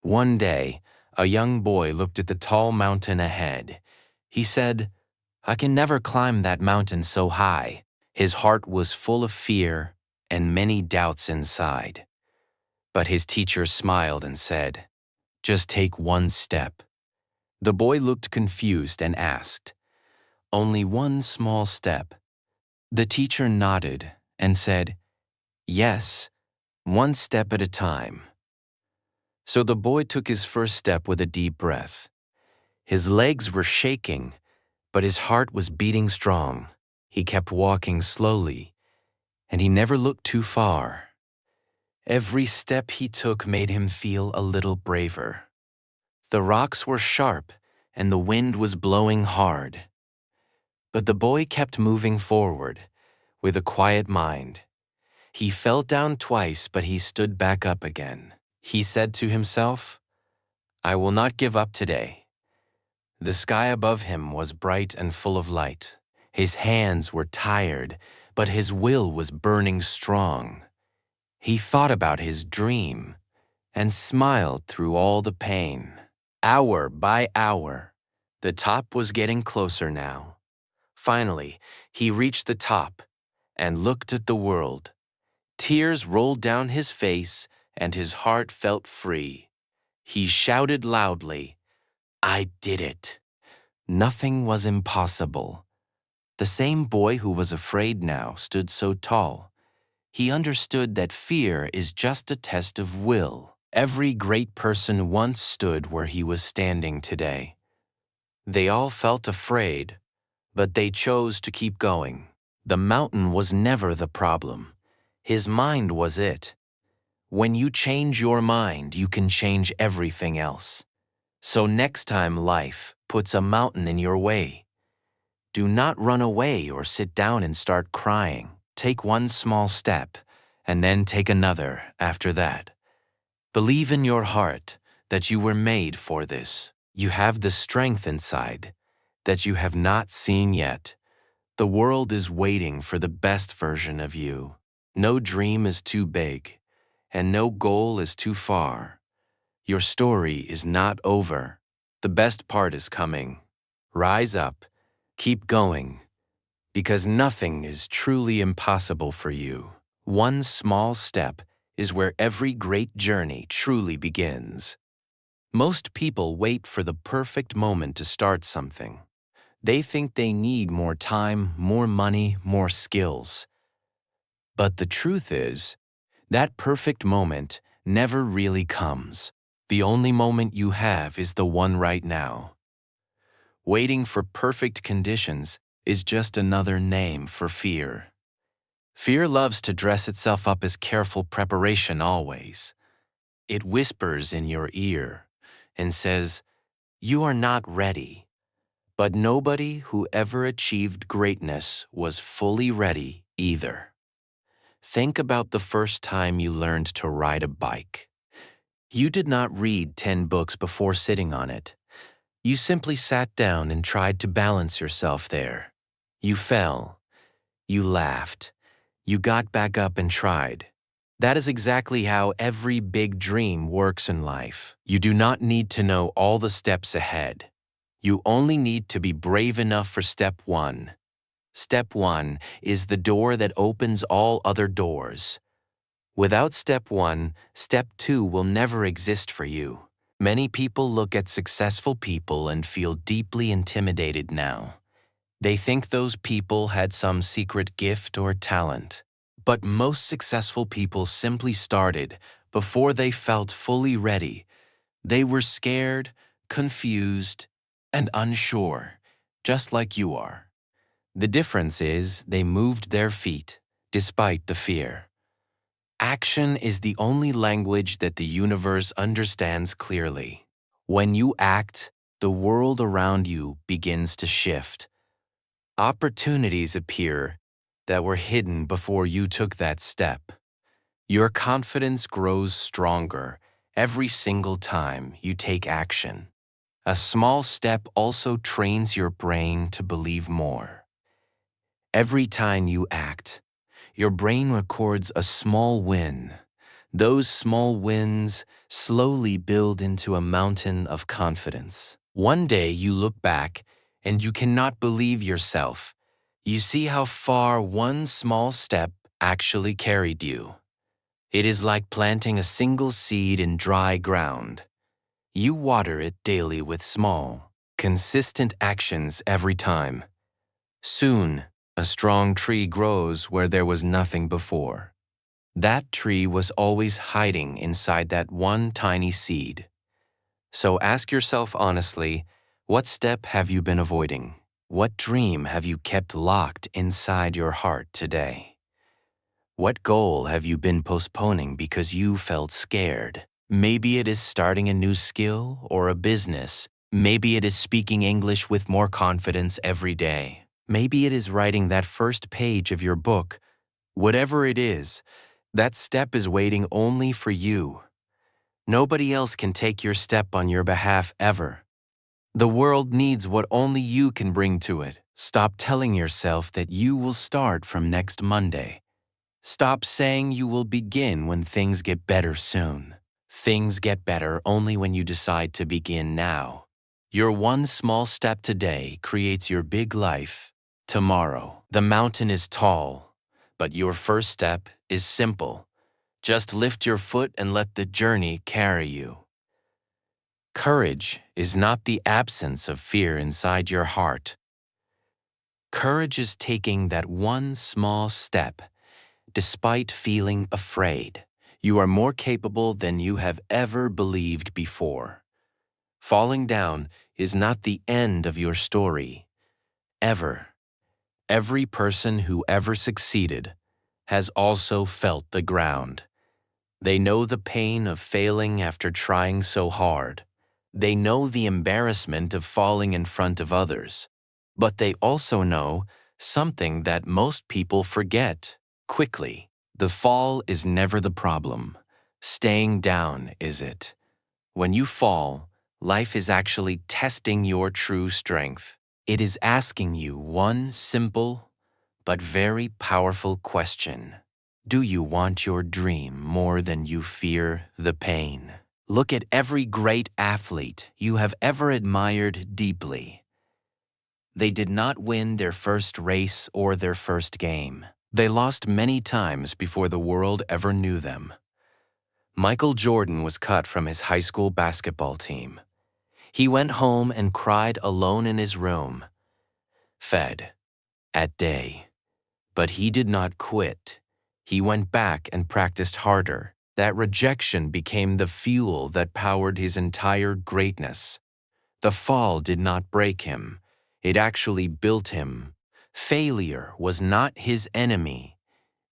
One day, a young boy looked at the tall mountain ahead. He said, "I can never climb that mountain so high." His heart was full of fear and many doubts inside. But his teacher smiled and said, "Just take one step." The boy looked confused and asked, "Only one small step?" The teacher nodded and said, "Yes, one step at a time." So the boy took his first step with a deep breath. His legs were shaking, but his heart was beating strong. He kept walking slowly, and he never looked too far. Every step he took made him feel a little braver. The rocks were sharp, and the wind was blowing hard. But the boy kept moving forward, with a quiet mind. He fell down twice, but he stood back up again. He said to himself, "I will not give up today." The sky above him was bright and full of light. His hands were tired, but his will was burning strong. He thought about his dream and smiled through all the pain. Hour by hour, the top was getting closer now. Finally, he reached the top and looked at the world. Tears rolled down his face and his heart felt free. He shouted loudly, "I did it." Nothing was impossible. The same boy who was afraid now stood so tall. He understood that fear is just a test of will. Every great person once stood where he was standing today. They all felt afraid, but they chose to keep going. The mountain was never the problem. His mind was it. When you change your mind, you can change everything else. So next time life puts a mountain in your way, do not run away or sit down and start crying. Take one small step, and then take another after that. Believe in your heart that you were made for this. You have the strength inside that you have not seen yet. The world is waiting for the best version of you. No dream is too big, and no goal is too far. Your story is not over. The best part is coming. Rise up, keep going, because nothing is truly impossible for you. One small step is where every great journey truly begins. Most people wait for the perfect moment to start something. They think they need more time, more money, more skills. But the truth is, that perfect moment never really comes. The only moment you have is the one right now. Waiting for perfect conditions is just another name for fear. Fear loves to dress itself up as careful preparation always. It whispers in your ear and says, "You are not ready." But nobody who ever achieved greatness was fully ready either. Think about the first time you learned to ride a bike. You did not read 10 books before sitting on it. You simply sat down and tried to balance yourself there. You fell. You laughed. You got back up and tried. That is exactly how every big dream works in life. You do not need to know all the steps ahead. You only need to be brave enough for step one. Step one is the door that opens all other doors. Without step one, step two will never exist for you. Many people look at successful people and feel deeply intimidated now. They think those people had some secret gift or talent. But most successful people simply started before they felt fully ready. They were scared, confused, and unsure, just like you are. The difference is they moved their feet, despite the fear. Action is the only language that the universe understands clearly. When you act, the world around you begins to shift. Opportunities appear that were hidden before you took that step. Your confidence grows stronger every single time you take action. A small step also trains your brain to believe more. Every time you act, your brain records a small win, Those small wins slowly build into a mountain of confidence. One day you look back and you cannot believe yourself. You see how far one small step actually carried you. It is like planting a single seed in dry ground. You water it daily with small, consistent actions every time. Soon, a strong tree grows where there was nothing before. That tree was always hiding inside that one tiny seed. So ask yourself honestly, what step have you been avoiding? What dream have you kept locked inside your heart today? What goal have you been postponing because you felt scared? Maybe it is starting a new skill or a business. Maybe it is speaking English with more confidence every day. Maybe it is writing that first page of your book. Whatever it is, that step is waiting only for you. Nobody else can take your step on your behalf ever. The world needs what only you can bring to it. Stop telling yourself that you will start from next Monday. Stop saying you will begin when things get better soon. Things get better only when you decide to begin now. Your one small step today creates your big life tomorrow. The mountain is tall, but your first step is simple. Just lift your foot and let the journey carry you. Courage is not the absence of fear inside your heart. Courage is taking that one small step despite feeling afraid. You are more capable than you have ever believed before. Falling down is not the end of your story. Ever. Every person who ever succeeded has also felt the ground. They know the pain of failing after trying so hard. They know the embarrassment of falling in front of others. But they also know something that most people forget quickly. The fall is never the problem. Staying down is it. When you fall, life is actually testing your true strength. It is asking you one simple but very powerful question. Do you want your dream more than you fear the pain? Look at every great athlete you have ever admired deeply. They did not win their first race or their first game. They lost many times before the world ever knew them. Michael Jordan was cut from his high school basketball team. He went home and cried alone in his room, fed, at day. But he did not quit. He went back and practiced harder. That rejection became the fuel that powered his entire greatness. The fall did not break him. It actually built him. Failure was not his enemy.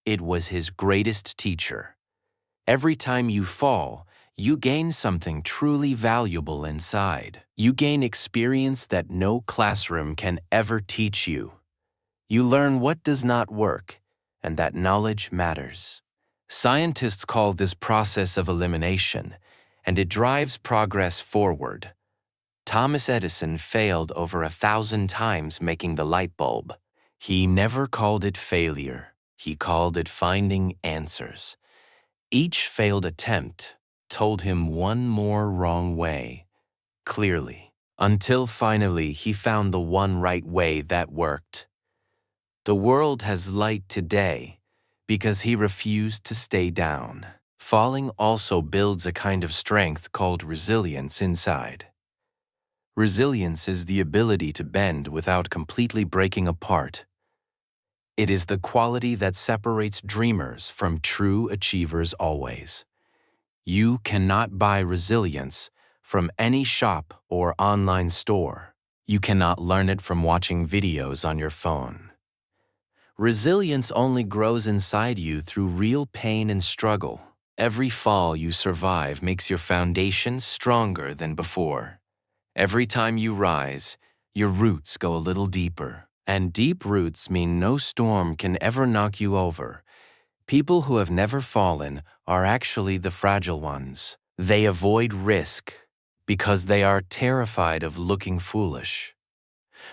It was his greatest teacher. Every time you fall, you gain something truly valuable inside. You gain experience that no classroom can ever teach you. You learn what does not work, and that knowledge matters. Scientists call this process of elimination, and it drives progress forward. Thomas Edison failed over 1,000 times making the light bulb. He never called it failure. He called it finding answers. Each failed attempt told him one more wrong way, clearly, until finally he found the one right way that worked. The world has light today because he refused to stay down. Falling also builds a kind of strength called resilience inside. Resilience is the ability to bend without completely breaking apart. It is the quality that separates dreamers from true achievers always. You cannot buy resilience from any shop or online store. You cannot learn it from watching videos on your phone. Resilience only grows inside you through real pain and struggle. Every fall you survive makes your foundation stronger than before. Every time you rise, your roots go a little deeper. And deep roots mean no storm can ever knock you over. People who have never fallen are actually the fragile ones. They avoid risk because they are terrified of looking foolish.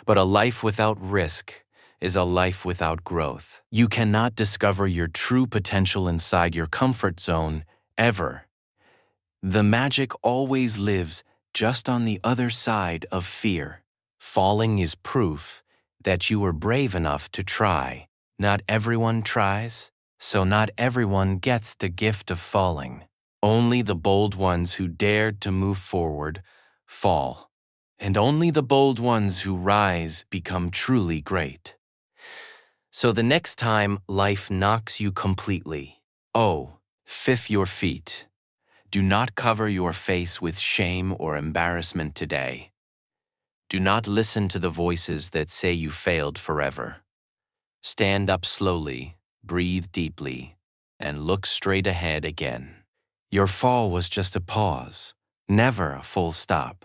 But a life without risk is a life without growth. You cannot discover your true potential inside your comfort zone ever. The magic always lives just on the other side of fear. Falling is proof that you were brave enough to try. Not everyone tries, so not everyone gets the gift of falling. Only the bold ones who dared to move forward fall, and only the bold ones who rise become truly great. So the next time life knocks you completely, oh, fifth your feet. Do not cover your face with shame or embarrassment today. Do not listen to the voices that say you failed forever. Stand up slowly, breathe deeply, and look straight ahead again. Your fall was just a pause, never a full stop.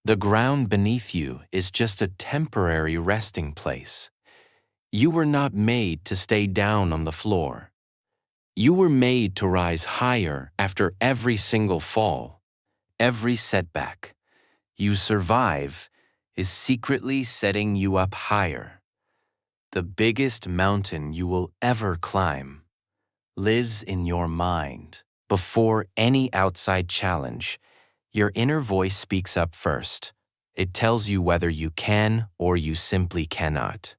The ground beneath you is just a temporary resting place. You were not made to stay down on the floor. You were made to rise higher after every single fall, every setback. You survive is secretly setting you up higher. The biggest mountain you will ever climb lives in your mind. Before any outside challenge, your inner voice speaks up first. It tells you whether you can or you simply cannot.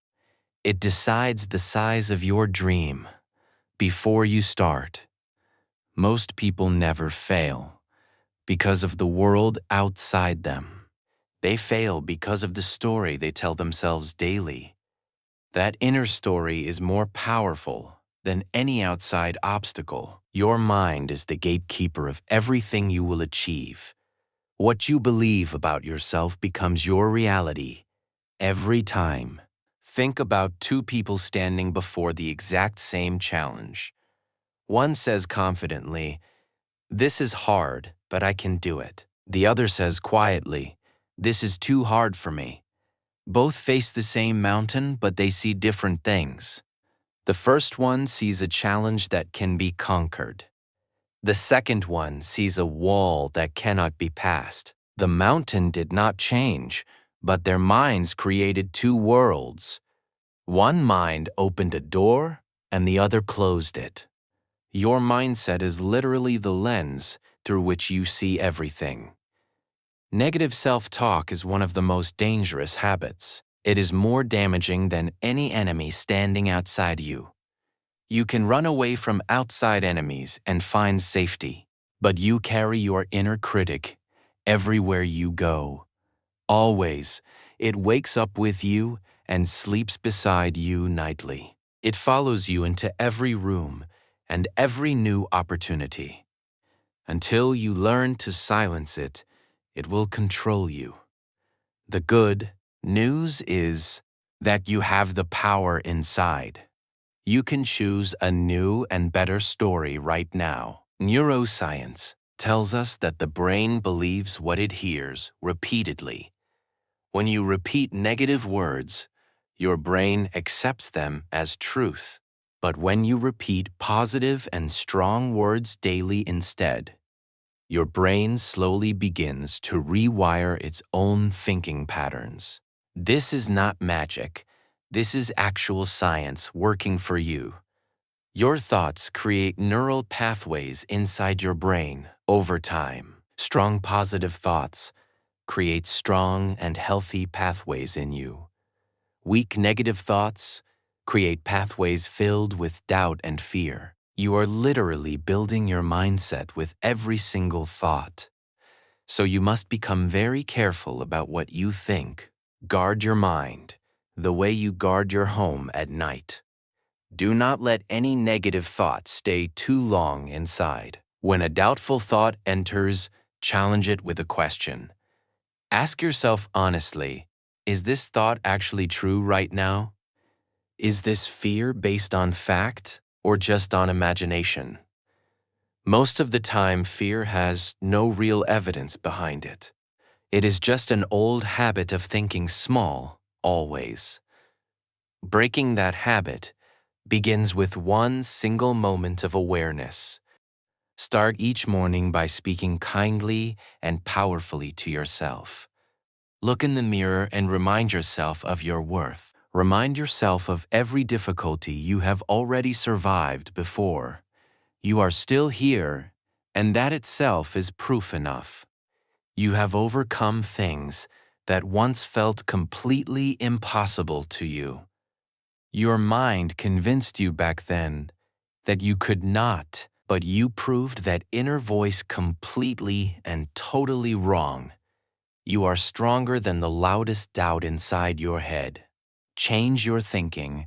It decides the size of your dream before you start. Most people never fail because of the world outside them. They fail because of the story they tell themselves daily. That inner story is more powerful than any outside obstacle. Your mind is the gatekeeper of everything you will achieve. What you believe about yourself becomes your reality every time. Think about two people standing before the exact same challenge. One says confidently, "This is hard, but I can do it." The other says quietly, "This is too hard for me." Both face the same mountain, but they see different things. The first one sees a challenge that can be conquered. The second one sees a wall that cannot be passed. The mountain did not change, but their minds created two worlds. One mind opened a door, and the other closed it. Your mindset is literally the lens through which you see everything. Negative self-talk is one of the most dangerous habits. It is more damaging than any enemy standing outside you. You can run away from outside enemies and find safety, but you carry your inner critic everywhere you go. Always, it wakes up with you and sleeps beside you nightly. It follows you into every room and every new opportunity. Until you learn to silence it, it will control you. The good news is that you have the power inside. You can choose a new and better story right now. Neuroscience tells us that the brain believes what it hears repeatedly. When you repeat negative words, your brain accepts them as truth. But when you repeat positive and strong words daily instead, your brain slowly begins to rewire its own thinking patterns. This is not magic. This is actual science working for you. Your thoughts create neural pathways inside your brain over time. Strong positive thoughts create strong and healthy pathways in you. Weak negative thoughts create pathways filled with doubt and fear. You are literally building your mindset with every single thought. So you must become very careful about what you think. Guard your mind the way you guard your home at night. Do not let any negative thought stay too long inside. When a doubtful thought enters, challenge it with a question. Ask yourself honestly, is this thought actually true right now? Is this fear based on fact or just on imagination? Most of the time, fear has no real evidence behind it. It is just an old habit of thinking small, always. Breaking that habit begins with one single moment of awareness. Start each morning by speaking kindly and powerfully to yourself. Look in the mirror and remind yourself of your worth. Remind yourself of every difficulty you have already survived before. You are still here, and that itself is proof enough. You have overcome things that once felt completely impossible to you. Your mind convinced you back then that you could not, but you proved that inner voice completely and totally wrong. You are stronger than the loudest doubt inside your head. Change your thinking,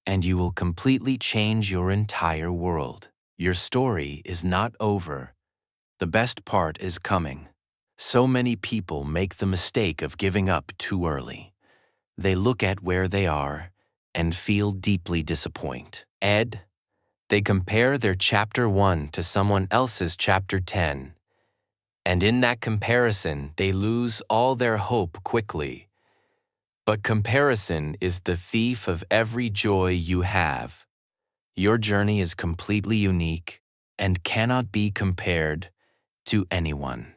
and you will completely change your entire world. Your story is not over. The best part is coming. So many people make the mistake of giving up too early. They look at where they are and feel deeply disappointed. They compare their chapter 1 to someone else's chapter 10. And in that comparison, they lose all their hope quickly. But comparison is the thief of every joy you have. Your journey is completely unique and cannot be compared to anyone.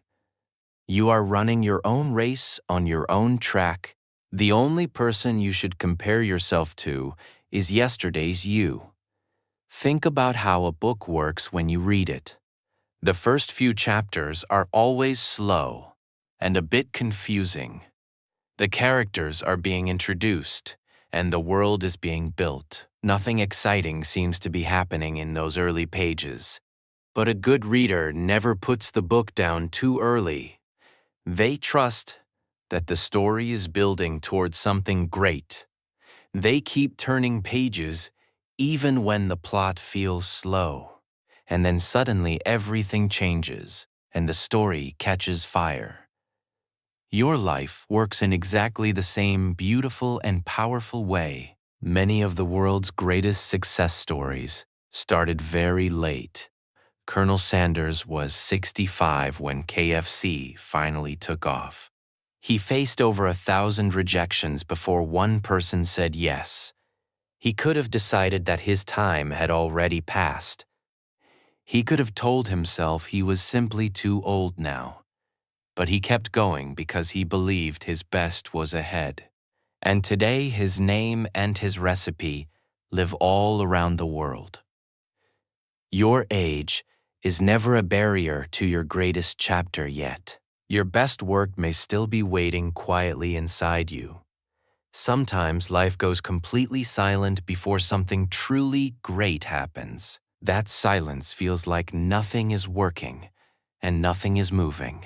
You are running your own race on your own track. The only person you should compare yourself to is yesterday's you. Think about how a book works when you read it. The first few chapters are always slow and a bit confusing. The characters are being introduced, and the world is being built. Nothing exciting seems to be happening in those early pages. But a good reader never puts the book down too early. They trust that the story is building towards something great. They keep turning pages even when the plot feels slow. And then suddenly everything changes, and the story catches fire. Your life works in exactly the same beautiful and powerful way. Many of the world's greatest success stories started very late. Colonel Sanders was 65 when KFC finally took off. He faced over 1,000 rejections before one person said yes. He could have decided that his time had already passed. He could have told himself he was simply too old now. But he kept going because he believed his best was ahead. And today his name and his recipe live all around the world. Your age is never a barrier to your greatest chapter yet. Your best work may still be waiting quietly inside you. Sometimes life goes completely silent before something truly great happens. That silence feels like nothing is working and nothing is moving.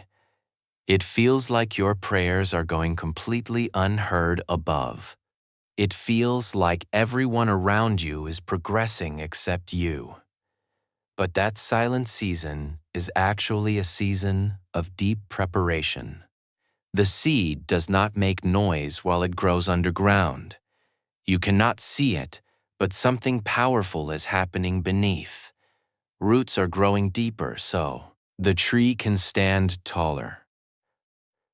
It feels like your prayers are going completely unheard above. It feels like everyone around you is progressing except you. But that silent season is actually a season of deep preparation. The seed does not make noise while it grows underground. You cannot see it, but something powerful is happening beneath. Roots are growing deeper so the tree can stand taller.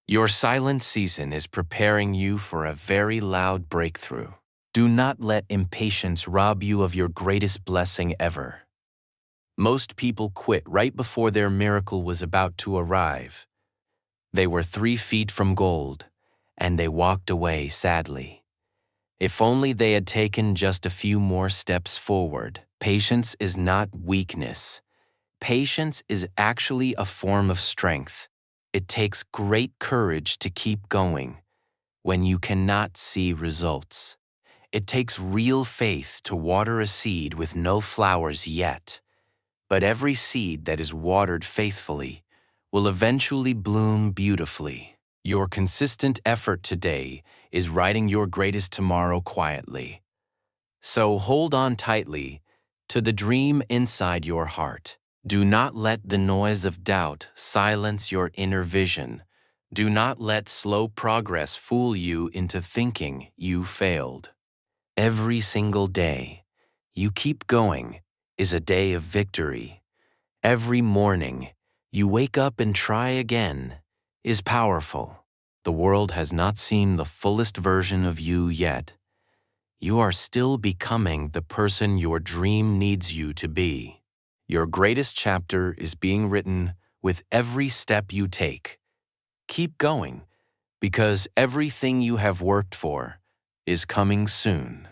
Your silent season is preparing you for a very loud breakthrough. Do not let impatience rob you of your greatest blessing ever. Most people quit right before their miracle was about to arrive. They were 3 feet from gold, and they walked away sadly. If only they had taken just a few more steps forward. Patience is not weakness. Patience is actually a form of strength. It takes great courage to keep going when you cannot see results. It takes real faith to water a seed with no flowers yet. But every seed that is watered faithfully will eventually bloom beautifully. Your consistent effort today is writing your greatest tomorrow quietly. So hold on tightly to the dream inside your heart. Do not let the noise of doubt silence your inner vision. Do not let slow progress fool you into thinking you failed. Every single day you keep going is a day of victory. Every morning you wake up and try again is powerful. The world has not seen the fullest version of you yet. You are still becoming the person your dream needs you to be. Your greatest chapter is being written with every step you take. Keep going, because everything you have worked for is coming soon.